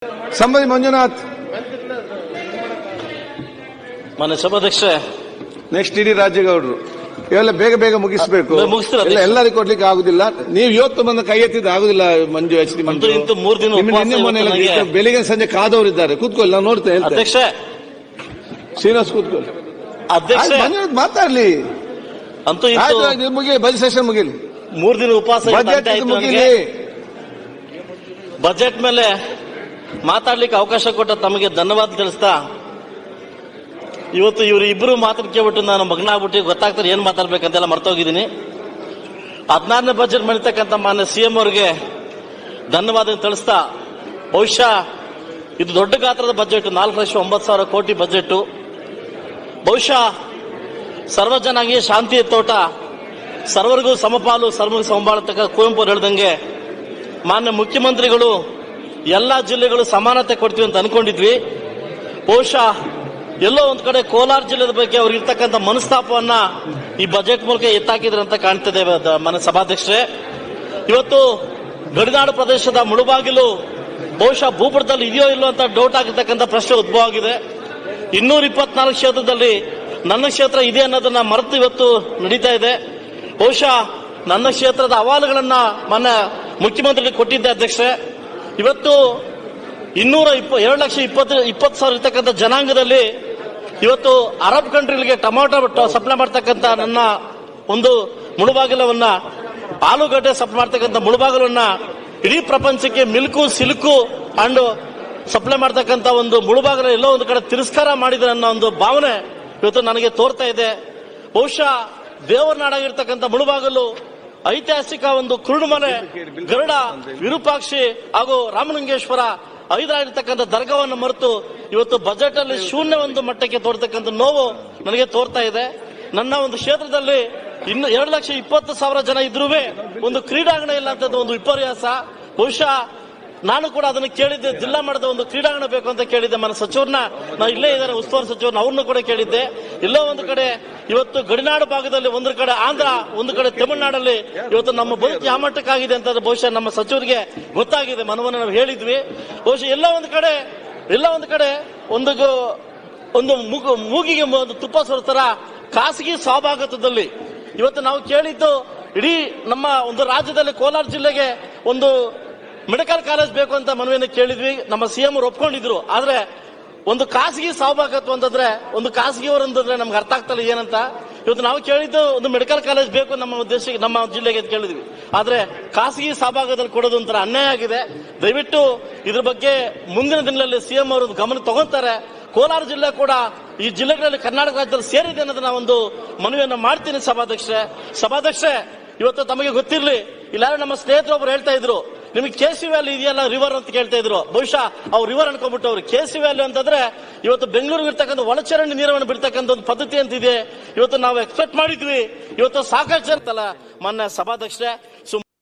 ಸಂಬಂಧಿ ಮಂಜುನಾಥ್. ಮಾನ್ಯ ಸಭಾಧ್ಯಕ್ಷ, ನೆಕ್ಸ್ಟ್ ಇಡೀ ರಾಜ್ಯಗೌಡರು. ಇವೆಲ್ಲ ಬೇಗ ಬೇಗ ಮುಗಿಸಬೇಕು. ಎಲ್ಲರಿಗೂ ಕೊಡ್ಲಿಕ್ಕೆ ಆಗುದಿಲ್ಲ. ನೀವು ಇವತ್ತು ಬಂದು ಕೈ ಎತ್ತಿದ್ದು ಆಗುದಿಲ್ಲ. ಮಂಜು ಎಚ್ ಡಿ ಮಂಜು ನಿನ್ನೆ ಮೊನ್ನೆ ಬೆಳಿಗ್ಗೆ ಸಂಜೆ ಕಾದವರಿದ್ದಾರೆ. ಕೂತ್ಕೊಳ್ಳಿ, ನಾವು ನೋಡ್ತೇವೆ. ಅಧ್ಯಕ್ಷ ಶ್ರೀನಿವಾಸ್ ಕೂತ್ಕೊಳ್ಳಿ. ಅಧ್ಯಕ್ಷ ಮಾತಾಡ್ಲಿ. ಅಂತೂ ಮುಗಿಲಿ, ಬಜೆಟ್ ಸೆಷನ್ ಮುಗಿಲಿ. 3 ದಿನ ಉಪವಾಸ ಮುಗಿಲಿ. ಬಜೆಟ್ ಮೇಲೆ ಮಾತಾಡ್ಲಿಕ್ಕೆ ಅವಕಾಶ ಕೊಟ್ಟ ತಮಗೆ ಧನ್ಯವಾದ ತಿಳಿಸ್ತಾ, ಇವತ್ತು ಇವರು ಇಬ್ರು ಮಾತನ್ನು ಕೇಳ್ಬಿಟ್ಟು ನಾನು ಮಗನಾಗ್ಬಿಟ್ಟು ಗೊತ್ತಾಗ್ತಾರೆ ಏನ್ ಮಾತಾಡ್ಬೇಕಂತೆಲ್ಲ ಮರ್ತೋಗಿದ್ದೀನಿ. 16ನೇ ಬಜೆಟ್ ಮಾಡಿರ್ತಕ್ಕಂಥ ಮಾನ್ಯ ಸಿಎಂ ಅವರಿಗೆ ಧನ್ಯವಾದ ತಿಳಿಸ್ತಾ, ಬಹುಶಃ ಇದು ದೊಡ್ಡ ಗಾತ್ರದ ಬಜೆಟ್, 4,09,000 ಕೋಟಿ ಬಜೆಟ್. ಬಹುಶಃ ಸರ್ವಜನಾಂಗೀಯ ಶಾಂತಿಯ ತೋಟ, ಸರ್ವರಿಗೂ ಸಮಪಾಲು ಸರ್ವರಿಗೂ ಸಮಬಾಳತಕ್ಕ ಕುವೆಂಪು ಹೇಳ್ದಂಗೆ ಮಾನ್ಯ ಮುಖ್ಯಮಂತ್ರಿಗಳು ಎಲ್ಲಾ ಜಿಲ್ಲೆಗಳು ಸಮಾನತೆ ಕೊಡ್ತೀವಿ ಅಂತ ಅನ್ಕೊಂಡಿದ್ವಿ. ಬಹುಶಃ ಎಲ್ಲೋ ಒಂದ್ ಕಡೆ ಕೋಲಾರ ಜಿಲ್ಲೆದ ಬಗ್ಗೆ ಅವ್ರಿಗೆ ಇರ್ತಕ್ಕಂಥ ಮನಸ್ತಾಪವನ್ನ ಈ ಬಜೆಟ್ ಮೂಲಕ ಎತ್ತಾಕಿದ್ರು ಅಂತ ಕಾಣ್ತದೆ. ಮಾನ್ಯ ಸಭಾಧ್ಯಕ್ಷರೇ, ಇವತ್ತು ಗಡಿನಾಡು ಪ್ರದೇಶದ ಮುಳುಬಾಗಿಲು ಬಹುಶಃ ಭೂಪಟದಲ್ಲಿ ಇದೆಯೋ ಇಲ್ಲೋ ಅಂತ ಡೌಟ್ ಆಗಿರ್ತಕ್ಕಂಥ ಪ್ರಶ್ನೆ ಉದ್ಭವ ಆಗಿದೆ. 224 ಕ್ಷೇತ್ರದಲ್ಲಿ ನನ್ನ ಕ್ಷೇತ್ರ ಇದೆ ಅನ್ನೋದನ್ನ ಮರೆತು ಇವತ್ತು ನಡೀತಾ ಇದೆ. ಬಹುಶಃ ನನ್ನ ಕ್ಷೇತ್ರದ ಅಹವಾಲುಗಳನ್ನ ಮಾನ್ಯ ಮುಖ್ಯಮಂತ್ರಿಗಳಿಗೆ ಕೊಟ್ಟಿದ್ದೆ ಅಧ್ಯಕ್ಷರೇ. ಇವತ್ತು 2,20,000 ಇರ್ತಕ್ಕಂಥ ಜನಾಂಗದಲ್ಲಿ ಇವತ್ತು ಅರಬ್ ಕಂಟ್ರಿಗಳಿಗೆ ಟೊಮಾಟೊ ಸಪ್ಲೈ ಮಾಡ್ತಕ್ಕಂಥ ನನ್ನ ಒಂದು ಮುಳುಬಾಗಿಲವನ್ನ, ಆಲೂಗಡ್ಡೆ ಸಪ್ಲೈ ಮಾಡ್ತಕ್ಕಂಥ ಮುಳುಬಾಗಿಲವನ್ನ ಇಡೀ ಪ್ರಪಂಚಕ್ಕೆ ಮಿಲ್ಕು ಸಿಲ್ಕು ಅಂಡ್ ಸಪ್ಲೈ ಮಾಡ್ತಕ್ಕಂಥ ಒಂದು ಮುಳುಬಾಗಿಲ ಎಲ್ಲೋ ಒಂದು ಕಡೆ ತಿರಸ್ಕಾರ ಮಾಡಿದ್ರೆ ಅನ್ನೋ ಒಂದು ಭಾವನೆ ಇವತ್ತು ನನಗೆ ತೋರ್ತಾ ಇದೆ. ಬಹುಶಃ ದೇವರ ನಾಡಾಗಿರ್ತಕ್ಕಂಥ ಮುಳುಬಾಗಿಲು ಐತಿಹಾಸಿಕ ಒಂದು ಕುರುಡುಮಲೆ, ಗರುಡ, ವಿರೂಪಾಕ್ಷಿ ಹಾಗೂ ರಾಮಲಿಂಗೇಶ್ವರ ಐದರಾಗಿರ್ತಕ್ಕಂಥ ದರ್ಗಾವನ್ನು ಮರೆತು ಇವತ್ತು ಬಜೆಟ್ ಅಲ್ಲಿ ಶೂನ್ಯ ಒಂದು ಮಟ್ಟಕ್ಕೆ ತೋರ್ತಕ್ಕಂಥ ನೋವು ನನಗೆ ತೋರ್ತಾ ಇದೆ. ನನ್ನ ಒಂದು ಕ್ಷೇತ್ರದಲ್ಲಿ ಇನ್ನು 2,20,000 ಜನ ಇದ್ರೂ ಒಂದು ಕ್ರೀಡಾಂಗಣ ಇಲ್ಲ ಅಂತ ಒಂದು ವಿಪರ್ಯಾಸ. ಬಹುಶಃ ನಾನು ಕೂಡ ಅದನ್ನು ಕೇಳಿದ್ದೆ, ಜಿಲ್ಲಾ ಮಟ್ಟದ ಒಂದು ಕ್ರೀಡಾಂಗಣ ಬೇಕು ಅಂತ ಕೇಳಿದ್ದೆ. ಮನ ಸಚಿವರನ್ನ, ನಾವು ಇಲ್ಲೇ ಇದ್ದಾರೆ ಉಸ್ತುವಾರಿ ಸಚಿವರನ್ನ, ಅವ್ರನ್ನ ಕೂಡ ಕೇಳಿದ್ದೆ. ಎಲ್ಲೋ ಒಂದು ಕಡೆ ಇವತ್ತು ಗಡಿನಾಡು ಭಾಗದಲ್ಲಿ ಒಂದು ಕಡೆ ಆಂಧ್ರ, ಒಂದು ಕಡೆ ತಮಿಳುನಾಡಲ್ಲಿ ಇವತ್ತು ನಮ್ಮ ಬದುಕು ಯಾವ ಮಟ್ಟಕ್ಕಾಗಿದೆ ಅಂತ ಬಹುಶಃ ನಮ್ಮ ಸಚಿವರಿಗೆ ಗೊತ್ತಾಗಿದೆ. ಮನವನ್ನು ನಾವು ಹೇಳಿದ್ವಿ. ಬಹುಶಃ ಎಲ್ಲ ಒಂದು ಕಡೆ ಒಂದು ಮೂಗಿಗೆ ಒಂದು ತುಪ್ಪ ಸುರಿಸ್ತಾರ ಖಾಸಗಿ ಸಹಭಾಗಿತ್ವದಲ್ಲಿ ಇವತ್ತು ನಾವು ಕೇಳಿದ್ದು, ಇಡೀ ನಮ್ಮ ಒಂದು ರಾಜ್ಯದಲ್ಲಿ ಕೋಲಾರ ಜಿಲ್ಲೆಗೆ ಒಂದು ಮೆಡಿಕಲ್ ಕಾಲೇಜ್ ಬೇಕು ಅಂತ ಮನವಿಯನ್ನು ಕೇಳಿದ್ವಿ. ನಮ್ಮ ಸಿಎಂ ಅವರು ಒಪ್ಕೊಂಡಿದ್ರು. ಆದ್ರೆ ಒಂದು ಖಾಸಗಿ ಸಹಭಾಗಿತ್ವ ಅಂತಂದ್ರೆ, ಒಂದು ಖಾಸಗಿಯವರು ಅಂತಂದ್ರೆ ನಮ್ಗೆ ಅರ್ಥ ಆಗ್ತಲ್ಲ ಏನಂತ. ಇವತ್ತು ನಾವು ಕೇಳಿದ್ದು ಒಂದು ಮೆಡಿಕಲ್ ಕಾಲೇಜ್ ಬೇಕು ನಮ್ಮ ದೇಶಕ್ಕೆ, ನಮ್ಮ ಜಿಲ್ಲೆಗೆ ಅಂತ ಕೇಳಿದ್ವಿ. ಆದ್ರೆ ಖಾಸಗಿ ಸಹಭಾಗದಲ್ಲಿ ಕೊಡೋದು ಒಂಥರ ಅನ್ಯಾಯ ಆಗಿದೆ. ದಯವಿಟ್ಟು ಇದ್ರ ಬಗ್ಗೆ ಮುಂದಿನ ದಿನಗಳಲ್ಲಿ ಸಿಎಂ ಅವರು ಗಮನ ತಗೊಂತಾರೆ. ಕೋಲಾರ ಜಿಲ್ಲೆ ಕೂಡ ಈ ಜಿಲ್ಲೆಗಳಲ್ಲಿ ಕರ್ನಾಟಕ ರಾಜ್ಯದಲ್ಲಿ ಸೇರಿದೆ ಅನ್ನೋದನ್ನ ಒಂದು ಮನವಿಯನ್ನು ಮಾಡ್ತೀನಿ ಸಭಾಧ್ಯಕ್ಷೆ. ಇವತ್ತು ತಮಗೆ ಗೊತ್ತಿರಲಿ, ಇಲ್ಲಾರು ನಮ್ಮ ಸ್ನೇಹಿತರು ಒಬ್ರು ಹೇಳ್ತಾ ಇದ್ರು, ನಿಮಗೆ KC ವ್ಯಾಲಿ ಇದೆಯಲ್ಲ ರಿವರ್ ಅಂತ ಕೇಳ್ತಾ ಇದ್ರು. ಬಹುಶಃ ಅವ್ರು ರಿವರ್ ಅನ್ಕೊಂಡ್ಬಿಟ್ಟು ಅವ್ರು KC ವ್ಯಾಲಿ ಅಂತಂದ್ರೆ ಇವತ್ತು ಬೆಂಗಳೂರಿಗೆ ಇರ್ತಕ್ಕಂಥ ಒಳಚರಂಡಿ ನೀರನ್ನು ಬಿಡ್ತಕ್ಕಂಥ ಒಂದು ಪದ್ಧತಿ ಅಂತಿದೆ. ಇವತ್ತು ನಾವು ಎಕ್ಸ್ಪೆಕ್ಟ್ ಮಾಡಿದ್ವಿ. ಇವತ್ತು ಸಾಕಷ್ಟು ಅಂತಲ್ಲ ಮಾನ್ಯ ಸಭಾಧ್ಯಕ್ಷರೇ.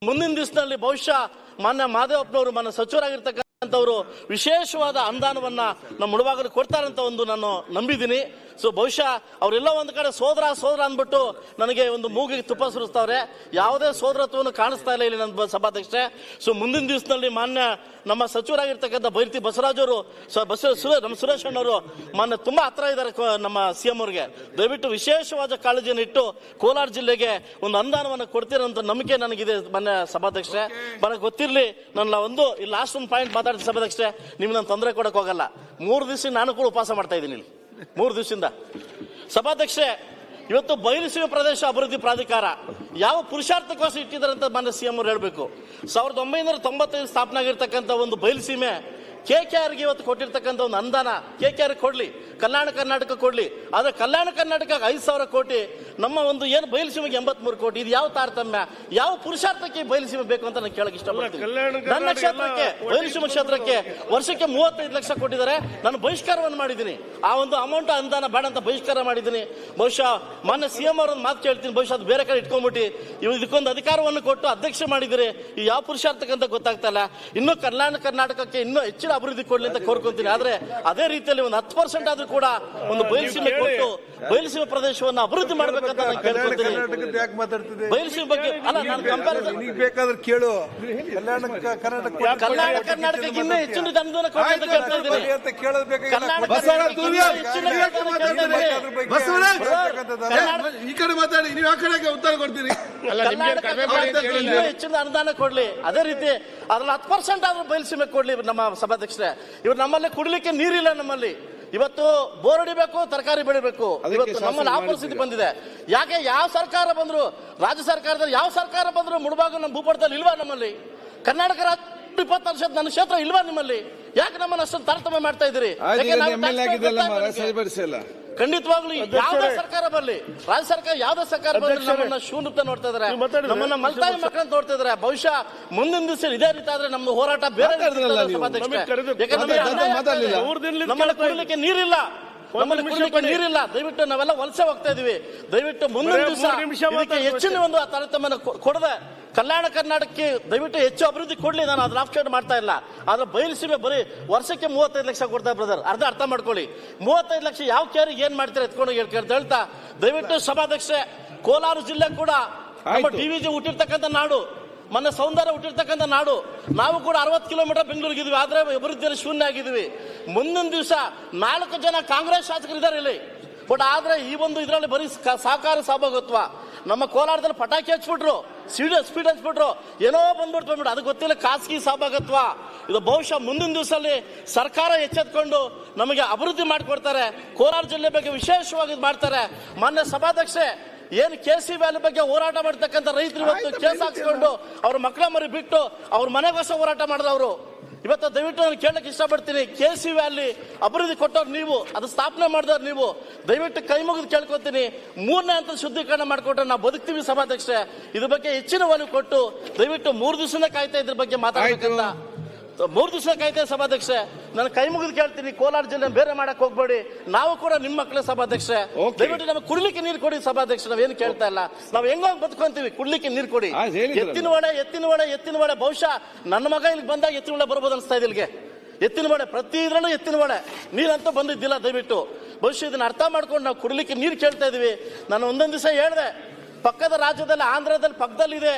ಮುಂದಿನ ದಿವಸದಲ್ಲಿ ಬಹುಶಃ ಮಾನ್ಯ ಮಾದೇವಪ್ಪನವರು, ಮಾನ್ಯ ಸಚಿವರಾಗಿರ್ತಕ್ಕಂಥವ್ರು ವಿಶೇಷವಾದ ಅನುದಾನವನ್ನ ನಮ್ಮ ಮುಳುಬಾಗಿಲು ಕೊಡ್ತಾರಂತ ಒಂದು ನಾನು ನಂಬಿದ್ದೀನಿ. ಬಹುಶಃ ಅವರೆಲ್ಲ ಒಂದು ಕಡೆ ಸೋದರ ಅಂದ್ಬಿಟ್ಟು ನನಗೆ ಒಂದು ಮೂಗಿಗೆ ತುಪ್ಪ ಸುರಿಸ್ತಾವ್ರೆ. ಯಾವುದೇ ಸೋದರತ್ವವನ್ನು ಕಾಣಿಸ್ತಾ ಇಲ್ಲ ಇಲ್ಲಿ ನನ್ನ ಸಭಾಧ್ಯಕ್ಷೆ. ಮುಂದಿನ ದಿವಸದಲ್ಲಿ ಮಾನ್ಯ ನಮ್ಮ ಸಚಿವರಾಗಿರ್ತಕ್ಕಂಥ ಬೈರತಿ ಬಸವರಾಜ್ ಅವರು, ನಮ್ಮ ಸುರೇಶ್ ಅಣ್ಣವರು ಮಾನ್ಯ ತುಂಬಾ ಹತ್ರ ಇದ್ದಾರೆ ನಮ್ಮ ಸಿಎಂ ಅವರಿಗೆ. ದಯವಿಟ್ಟು ವಿಶೇಷವಾದ ಕಾಳಜಿಯನ್ನು ಇಟ್ಟು ಕೋಲಾರ ಜಿಲ್ಲೆಗೆ ಒಂದು ಅನುದಾನವನ್ನು ಕೊಡ್ತೀರಂತ ನಂಬಿಕೆ ನನಗಿದೆ ಮಾನ್ಯ ಸಭಾಧ್ಯಕ್ಷೆ. ನನಗೆ ಗೊತ್ತಿರಲಿ, ನನ್ನ ಈ ಲಾಸ್ಟ್ ಒಂದು ಪಾಯಿಂಟ್ ಮಾತಾಡಿದ ಸಭಾಧ್ಯಕ್ಷೆ, ನಿಮ್ಗೆ ನಾನು ತೊಂದರೆ ಕೊಡಕ್ ಹೋಗಲ್ಲ. 3 ದಿವಸ ನಾನು ಕೂಡ ಉಪವಾಸ ಮಾಡ್ತಾ ಇದ್ದೀನಿ ಇಲ್ಲಿ 3 ದಿವಸದಿಂದ. ಸಭಾಧ್ಯಕ್ಷೆ, ಇವತ್ತು ಬಯಲುಸೀಮೆ ಪ್ರದೇಶ ಅಭಿವೃದ್ಧಿ ಪ್ರಾಧಿಕಾರ ಯಾವ ಪುರುಷಾರ್ಥಕ್ಕೋಸ್ಕರ ಇಟ್ಟಿದ್ದಾರೆ ಅಂತ ಮಾನ್ಯ ಸಿಎಂ ಅವರು ಹೇಳಬೇಕು. 1995 ಸ್ಥಾಪನೆ ಆಗಿರ್ತಕ್ಕಂಥ ಒಂದು ಬಯಲುಸೀಮೆ KKRಗೆ ಇವತ್ತು ಕೊಟ್ಟಿರ್ತಕ್ಕಂಥ ಒಂದು ಅನುದಾನ KKR ಕೊಡ್ಲಿ, ಕಲ್ಯಾಣ ಕರ್ನಾಟಕ ಕೊಡ್ಲಿ. ಆದ್ರೆ ಕಲ್ಯಾಣ ಕರ್ನಾಟಕ 5,000 ಕೋಟಿ, ನಮ್ಮ ಒಂದು ಏನು ಬಯಲುಸೀಮೆಗೆ 83 ಕೋಟಿ. ಇದು ಯಾವ ತಾರತಮ್ಯ, ಯಾವ ಪುರುಷಾರ್ಥಕ್ಕೆ ಬಯಲುಸೀಮೆ ಬೇಕು ಅಂತ ನಾನು ಕೇಳಕ್ ಇಷ್ಟಪಡ್ತೀನಿ. ನನ್ನ ಕ್ಷೇತ್ರಕ್ಕೆ, ಬಯಲುಸೀಮೆ ಕ್ಷೇತ್ರಕ್ಕೆ ವರ್ಷಕ್ಕೆ 35 ಲಕ್ಷ ಕೊಟ್ಟಿದ್ದಾರೆ. ನಾನು ಬಹಿಷ್ಕಾರವನ್ನು ಮಾಡಿದ್ದೀನಿ. ಆ ಒಂದು ಅಮೌಂಟ್ ಅನುದಾನ ಬೇಡ ಅಂತ ಬಹಿಷ್ಕಾರ ಮಾಡಿದ್ದೀನಿ. ಬಹುಶಃ ಮಾನ್ಯ ಸಿಎಂ ಅವರೊಂದು ಮಾತು ಕೇಳ್ತೀನಿ, ಬಹುಶಃ ಅದು ಬೇರೆ ಕಡೆ ಇಟ್ಕೊಂಡ್ಬಿಟ್ಟು ಇದಕ್ಕೊಂದು ಅಧಿಕಾರವನ್ನು ಕೊಟ್ಟು ಅಧ್ಯಕ್ಷ ಮಾಡಿದಿರಿ. ಈ ಯಾವ ಪುರುಷಾರ್ಥಕ್ಕಂತ ಗೊತ್ತಾಗ್ತಾ ಇಲ್ಲ. ಇನ್ನು ಕಲ್ಯಾಣ ಕರ್ನಾಟಕಕ್ಕೆ ಇನ್ನೂ ಹೆಚ್ಚಿನ ಅಭಿವೃದ್ಧಿ ಕೊಡ್ಲಿ ಅಂತ ಕೋರ್ಕೊಂತೀನಿ. ಆದ್ರೆ ಅದೇ ರೀತಿಯಲ್ಲಿ ಒಂದು 10% ಆದ್ರೂ ಕೂಡ ಒಂದು ಬಯಲುಸೀಮೆ ಕೊಟ್ಟು ಬಯಲುಸೀಮೆ ಪ್ರದೇಶವನ್ನು ಅಭಿವೃದ್ಧಿ ಮಾಡ್ಬೇಕಂತ ನಾನು ಕೇಳ್ಕೊತೀನಿ. ಬಯಲುಸೀಮೆ ಬಗ್ಗೆ ಅಲ್ಲ, ನಾನು ಕಂಪ್ಯಾರಿಸನ್ ಬೇಕಾದ್ರೆ ಕೇಳು. ಕಲ್ಯಾಣ ಕರ್ನಾಟಕಕ್ಕೆ ಇನ್ನೂ ಹೆಚ್ಚಿನ ಅನುದಾನ ಕೊಡಿ ಅಂತ ಕೇಳ್ತಾ ಇದ್ದೀನಿ. ಈ ಕಡೆ ಮಾತಾಡಿ, ನೀವು ಆ ಕಡೆಗೆ ಉತ್ತರ ಕೊಡ್ತೀರಿ. ಇನ್ನೂ ಹೆಚ್ಚಿನ ಅನುದಾನ ಕೊಡ್ಲಿ. ಅದೇ ರೀತಿ ಅದ್ರಲ್ಲಿ 10% ಆದ್ರೂ ಬಯಲುಸೀಮೆ ಕೊಡ್ಲಿ ನಮ್ಮ ಸಭಾಧ್ಯಕ್ಷರೇ. ಇವ್ರು ನಮ್ಮಲ್ಲಿ ಕುಡಿಲಿಕ್ಕೆ ನೀರಿಲ್ಲ. ನಮ್ಮಲ್ಲಿ ಇವತ್ತು ಬೋರ್ ಹೊಡಿಬೇಕು, ತರಕಾರಿ ಬೆಳಿಬೇಕು. ಇವತ್ತು ನಮ್ಮಲ್ಲಿ ಆ ಪರಿಸ್ಥಿತಿ ಬಂದಿದೆ. ಯಾಕೆ ಯಾವ ಸರ್ಕಾರ ಬಂದ್ರು, ರಾಜ್ಯ ಸರ್ಕಾರದಲ್ಲಿ ಯಾವ ಸರ್ಕಾರ ಬಂದ್ರು ಮುಳುಬಾಗ ನಮ್ಮ ಭೂಪಟದಲ್ಲಿ ಇಲ್ವಾ? ನಮ್ಮಲ್ಲಿ ಕರ್ನಾಟಕ ರಾಜ್ಯ 20 ವರ್ಷದ ನನ್ನ ಕ್ಷೇತ್ರ ಇಲ್ವಾ ನಿಮ್ಮಲ್ಲಿ? ಯಾಕೆ ನಮ್ಮನ್ನು ಅಷ್ಟೊಂದು ತಾರತಮ್ಯ ಮಾಡ್ತಾ ಇದ್ದೀರಿ? ಖಂಡಿತವಾಗ್ಲೂ ಯಾವ್ದೇ ಸರ್ಕಾರ ಬರಲಿ, ರಾಜ್ಯ ಸರ್ಕಾರ ಯಾವ್ದೇ ಸರ್ಕಾರ ಬರಲಿ, ನಮ್ಮನ್ನ ಶೂನ್ಯತೆ ನೋಡ್ತಾ ಇದಾರೆ, ನಮ್ಮನ್ನ ಮಲ್ತಾಯಿ ಮಕ್ಕಳನ್ನ ನೋಡ್ತಾ ಇದಾರೆ. ಬಹುಶಃ ಮುಂದಿನ ದಿವಸ ಇದೇ ರೀತಿ ಆದ್ರೆ ನಮ್ಮ ಹೋರಾಟ ಬೇರೆ. ನಮ್ಮಲ್ಲಿ ಕುಡಿಲಿಕ್ಕೆ ನೀರಿಲ್ಲ, ನಮ್ಮಲ್ಲಿ ಕುಡಿಲಿಕ್ಕೆ ನೀರಿಲ್ಲ. ದಯವಿಟ್ಟು ನಾವೆಲ್ಲ ವಲಸೆ ಹೋಗ್ತಾ ಇದೀವಿ. ದಯವಿಟ್ಟು ಮುಂದಿನ ದಿವಸ ಹೆಚ್ಚಿನ ಒಂದು ತಾರತಮ್ಯ ಕೊಡದೆ ಕಲ್ಯಾಣ ಕರ್ನಾಟಕಕ್ಕೆ ದಯವಿಟ್ಟು ಹೆಚ್ಚು ಅಭಿವೃದ್ಧಿ ಕೊಡ್ಲಿ. ನಾನು ಅದ್ರ ಆಫ್ಷೇಟ್ ಮಾಡ್ತಾ ಇಲ್ಲ. ಆದ್ರೆ ಬಯಲುಸೀಮೆ ಬರೀ ವರ್ಷಕ್ಕೆ 35 ಲಕ್ಷ ಕೊಡ್ತಾ ಬ್ರದರ್. ಅರ್ಥ ಮಾಡ್ಕೊಳ್ಳಿ. 35 ಲಕ್ಷ ಯಾವ ಕೇರಿಗೆ ಏನ್ ಮಾಡ್ತಾರೆ ಎತ್ಕೊಂಡು ಹೇಳ್ತಾ ದಯವಿಟ್ಟು ಸಭಾಧ್ಯಕ್ಷೆ, ಕೋಲಾರ ಜಿಲ್ಲೆ ಕೂಡ ನಮ್ಮ ಡಿವಿಜಿ ಹುಟ್ಟಿರ್ತಕ್ಕಂಥ ನಾಡು, ಮೊನ್ನೆ ಸೌಂದರ್ಯ ಹುಟ್ಟಿರ್ತಕ್ಕಂಥ ನಾಡು. ನಾವು ಕೂಡ 60 ಕಿಲೋಮೀಟರ್ ಬೆಂಗಳೂರಿಗೆ ಇದೀವಿ, ಆದ್ರೆ ಅಭಿವೃದ್ಧಿಯಲ್ಲಿ ಶೂನ್ಯ ಆಗಿದ್ದೀವಿ. ಮುಂದಿನ ದಿವಸ 4 ಜನ ಕಾಂಗ್ರೆಸ್ ಶಾಸಕರು ಇದ್ದಾರೆ ಇಲ್ಲಿ. ಬಟ್ ಆದ್ರೆ ಈ ಒಂದು ಇದರಲ್ಲಿ ಬರೀ ಸಹಕಾರ ಸಹಭಾಗತ್ವ. ನಮ್ಮ ಕೋಲಾರದಲ್ಲಿ ಪಟಾಕಿ ಹಚ್ಬಿಟ್ರು, ಸ್ಪೀಡ್ ಹಚ್ಬಿಟ್ರು, ಏನೋ ಬಂದ್ಬಿಟ್ಟು ಅದು ಗೊತ್ತಿಲ್ಲ. ಖಾಸಗಿ ಸಹಭಾಗತ್ವ ಇದು ಬಹುಶಃ ಮುಂದಿನ ದಿವಸದಲ್ಲಿ ಸರ್ಕಾರ ಎಚ್ಚೆತ್ಕೊಂಡು ನಮಗೆ ಅಭಿವೃದ್ಧಿ ಮಾಡಿಕೊಡ್ತಾರೆ. ಕೋಲಾರ ಜಿಲ್ಲೆ ಬಗ್ಗೆ ವಿಶೇಷವಾಗಿ ಮಾಡ್ತಾರೆ. ಮಾನ್ಯ ಸಭಾಧ್ಯಕ್ಷೆ, ಏನು KC ವ್ಯಾಲಿ ಬಗ್ಗೆ ಹೋರಾಟ ಮಾಡ್ತಕ್ಕಂಥ ರೈತರು ಇವತ್ತು ಕೇಸ್ ಹಾಕ್ಸ್ಕೊಂಡು ಅವ್ರ ಮಕ್ಕಳ ಮರಿ ಬಿಟ್ಟು ಅವ್ರ ಮನೆಗೋಸ್ಕರ ಹೋರಾಟ ಮಾಡಿದವರು. ಇವತ್ತು ದಯವಿಟ್ಟು ನಾನು ಕೇಳಕ್ಕೆ ಇಷ್ಟಪಡ್ತೀನಿ, KC ವ್ಯಾಲಿ ಅಭಿವೃದ್ಧಿ ಕೊಟ್ಟವ್ರು ನೀವು, ಅದು ಸ್ಥಾಪನೆ ಮಾಡಿದವ್ರು ನೀವು. ದಯವಿಟ್ಟು ಕೈ ಮುಗಿದು ಕೇಳ್ಕೊತೀನಿ, 3ನೇ ಹಂತದ ಶುದ್ಧೀಕರಣ ಮಾಡಿಕೊಟ್ರೆ ನಾವು ಬದುಕ್ತೀವಿ. ಸಭಾಧ್ಯಕ್ಷೆ, ಇದ್ರ ಬಗ್ಗೆ ಹೆಚ್ಚಿನ ಒಲವು ಕೊಟ್ಟು ದಯವಿಟ್ಟು 3 ದಿವಸನೇ ಕಾಯ್ತಾ ಇದ್ರ ಬಗ್ಗೆ ಮಾತಾಡಬೇಕಂತ. 3 ದಿವಸ ಕಾಯ್ತಾ ಸಭಾಧ್ಯಕ್ಷೆ, ನಾನು ಕೈ ಮುಗಿದು ಕೇಳ್ತೀನಿ, ಕೋಲಾರ ಜಿಲ್ಲೆ ಬೇರೆ ಮಾಡಕ್ ಹೋಗ್ಬೇಡಿ. ನಾವು ಕೂಡ ನಿಮ್ಮ ಮಕ್ಕಳೇ ಸಭಾಧ್ಯಕ್ಷೆ. ದಯವಿಟ್ಟು ನಮಗೆ ಕುಡ್ಲಿಕ್ಕೆ ನೀರು ಕೊಡಿ ಸಭಾಧ್ಯಕ್ಷ. ನಾವೇನು ಕೇಳ್ತಾ ಇಲ್ಲ, ನಾವು ಹೆಂಗೋ ಬದುಕೊಂತೀವಿ, ಕುಡ್ಲಿಕ್ಕೆ ನೀರು ಕೊಡಿ. ಎತ್ತಿನ ವಡೆ ಬಹುಶಃ ನನ್ನ ಮಗ ಇಲ್ಲಿ ಬಂದಾಗ ಎತ್ತಿನ ವಡೆ ಬರ್ಬೋದು ಅನ್ಸ್ತಾ ಇದೆ. ಇಲ್ಲಿಗೆ ಎತ್ತಿನ ವಡೆ, ಪ್ರತಿ ಇದ್ರಲ್ಲೂ ಎತ್ತಿನ ವಡೆ, ನೀರಂತೂ ಬಂದಿದ್ದಿಲ್ಲ. ದಯವಿಟ್ಟು ಬಹುಶಃ ಇದನ್ನ ಅರ್ಥ ಮಾಡ್ಕೊಂಡು ನಾವು ಕುಡ್ಲಿಕ್ಕೆ ನೀರು ಕೇಳ್ತಾ ಇದೀವಿ. ನಾನು ಒಂದೊಂದು ದಿವಸ ಹೇಳಿದೆ, ಪಕ್ಕದ ರಾಜ್ಯದಲ್ಲಿ ಆಂಧ್ರದಲ್ಲಿ ಪಕ್ಕದಲ್ಲಿದೆ,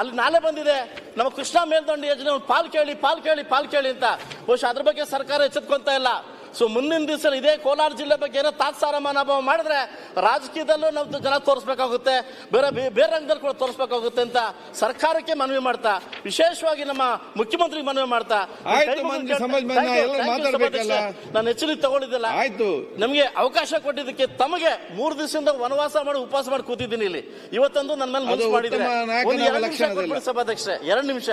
ಅಲ್ಲಿ ನಾಲೆ ಬಂದಿದೆ, ನಮ್ಮ ಕೃಷ್ಣ ಮೇಲ್ದಂಡೆ ಯೋಜನೆ ಪಾಲ್ ಕೇಳಿ ಅಂತ. ಬಹುಶಃ ಅದ್ರ ಬಗ್ಗೆ ಸರ್ಕಾರ ಎಚ್ಚೆತ್ಕೊಂತ ಇಲ್ಲ. ಸೊ ಮುಂದಿನ ದಿವಸ ಇದೇ ಕೋಲಾರ ಜಿಲ್ಲೆ ಬಗ್ಗೆ ಏನೋ ತಾತ್ಸಾರ ಮನೋಭಾವ ಮಾಡಿದ್ರೆ ರಾಜಕೀಯದಲ್ಲೂ ನಾವು ಜನ ತೋರಿಸ್ಬೇಕಾಗುತ್ತೆ, ಬೇರೆ ರಂಗದಲ್ಲಿ ಕೂಡ ತೋರಿಸ್ಬೇಕಾಗುತ್ತೆ ಅಂತ ಸರ್ಕಾರಕ್ಕೆ ಮನವಿ ಮಾಡ್ತಾ, ವಿಶೇಷವಾಗಿ ನಮ್ಮ ಮುಖ್ಯಮಂತ್ರಿಗೆ ಮನವಿ ಮಾಡ್ತಾ, ನಾನು ಎಚ್ಚರಿಕೆ ತಗೊಂಡಿದ್ದಿಲ್ಲ. ನಮಗೆ ಅವಕಾಶ ಕೊಟ್ಟಿದ್ದಕ್ಕೆ ತಮಗೆ 3 ದಿವಸದಿಂದ ವನವಾಸ ಮಾಡಿ ಉಪವಾಸ ಮಾಡಿ ಕೂತಿದ್ದೀನಿ ಇಲ್ಲಿ. ಇವತ್ತೊಂದು ನನ್ನ ಮೇಲೆ ಮನಸ್ಸು ಮಾಡಿದ್ರೆ ಒಂದು 2 ನಿಮಿಷ ಕೊಟ್ಬಿಡಿ ಸಭಾಧ್ಯಕ್ಷೆ, 2 ನಿಮಿಷ.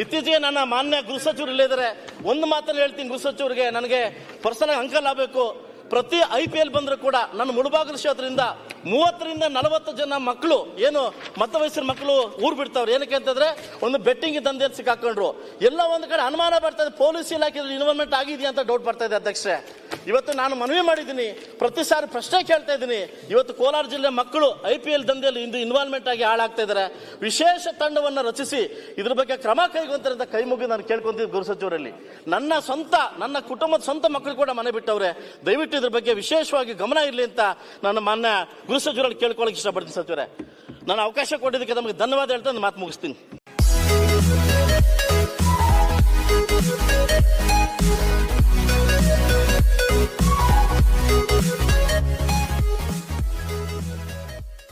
ಇತ್ತೀಚೆಗೆ ನನ್ನ ಮಾನ್ಯ ಗೃಹ ಸಚಿವರು ಇಲ್ಲಿದ್ದಾರೆ, ಒಂದು ಮಾತನ್ನು ಹೇಳ್ತೀನಿ ಗೃಹ ಸಚಿವರಿಗೆ, ನನಗೆ ಪರ್ಸನಲ್ ಅಂಕಲ್ ಆಗಬೇಕು. ಪ್ರತಿ IPL ಬಂದ್ರು ಕೂಡ ನನ್ನ ಮುಳುಬಾಗಿಲು ಕ್ಷೇತ್ರದಿಂದ 30 ರಿಂದ 40 ಜನ ಮಕ್ಕಳು, ಏನು ಮಧ್ಯ ವಯಸ್ಸಿನ ಮಕ್ಕಳು ಊರು ಬಿಡ್ತಾವ್ರು. ಏನಕ್ಕೆ ಅಂತಂದ್ರೆ ಒಂದು ಬೆಟ್ಟಿಂಗ್ ದಂಧೆಯಲ್ಲಿ ಸಿಕ್ಕಾಕೊಂಡ್ರು. ಎಲ್ಲ ಒಂದು ಕಡೆ ಅನುಮಾನ ಬರ್ತಾ ಇದೆ, ಪೊಲೀಸ್ ಇಲಾಖೆ ಇನ್ವಾಲ್ವ್ಮೆಂಟ್ ಆಗಿದೆಯಾ ಅಂತ ಡೌಟ್ ಬರ್ತಾ ಇದೆ. ಅಧ್ಯಕ್ಷೆ, ಇವತ್ತು ನಾನು ಮನವಿ ಮಾಡಿದ್ದೀನಿ, ಪ್ರತಿ ಸಾರಿ ಪ್ರಶ್ನೆ ಕೇಳ್ತಾ ಇದ್ದೀನಿ. ಇವತ್ತು ಕೋಲಾರ ಜಿಲ್ಲೆ ಮಕ್ಕಳು IPL ದಂಧೆಯಲ್ಲಿ ಇಂದು ಇನ್ವಾಲ್ವ್ಮೆಂಟ್ ಆಗಿ ಹಾಳಾಗ್ತಾ ಇದ್ದಾರೆ. ವಿಶೇಷ ತಂಡವನ್ನು ರಚಿಸಿ ಇದ್ರ ಬಗ್ಗೆ ಕ್ರಮ ಕೈಗೊಂತಾರೆ ಅಂತ ಕೈ ಮುಗಿ ನಾನು ಕೇಳ್ಕೊಂತಿದ್ದೆ ಗೃಹ ಸಚಿವರಲ್ಲಿ. ನನ್ನ ಕುಟುಂಬದ ಸ್ವಂತ ಮಕ್ಕಳು ಕೂಡ ಮನೆ ಬಿಟ್ಟವ್ರೆ. ದಯವಿಟ್ಟು ಇದ್ರ ಬಗ್ಗೆ ವಿಶೇಷವಾಗಿ ಗಮನ ಇರಲಿ ಅಂತ ನಾನು ಮಾನ್ಯ ಗೃಹ ಸಚಿವರಲ್ಲಿ ಕೇಳ್ಕೊಳ್ಳೋಕೆ ಇಷ್ಟಪಡ್ತೀನಿ. ಸಚಿವರೇ, ನಾನು ಅವಕಾಶ ಕೊಟ್ಟಿದ್ದಕ್ಕೆ ನಮಗೆ ಧನ್ಯವಾದ ಹೇಳ್ತಾ ಮಾತು ಮುಗಿಸ್ತೀನಿ.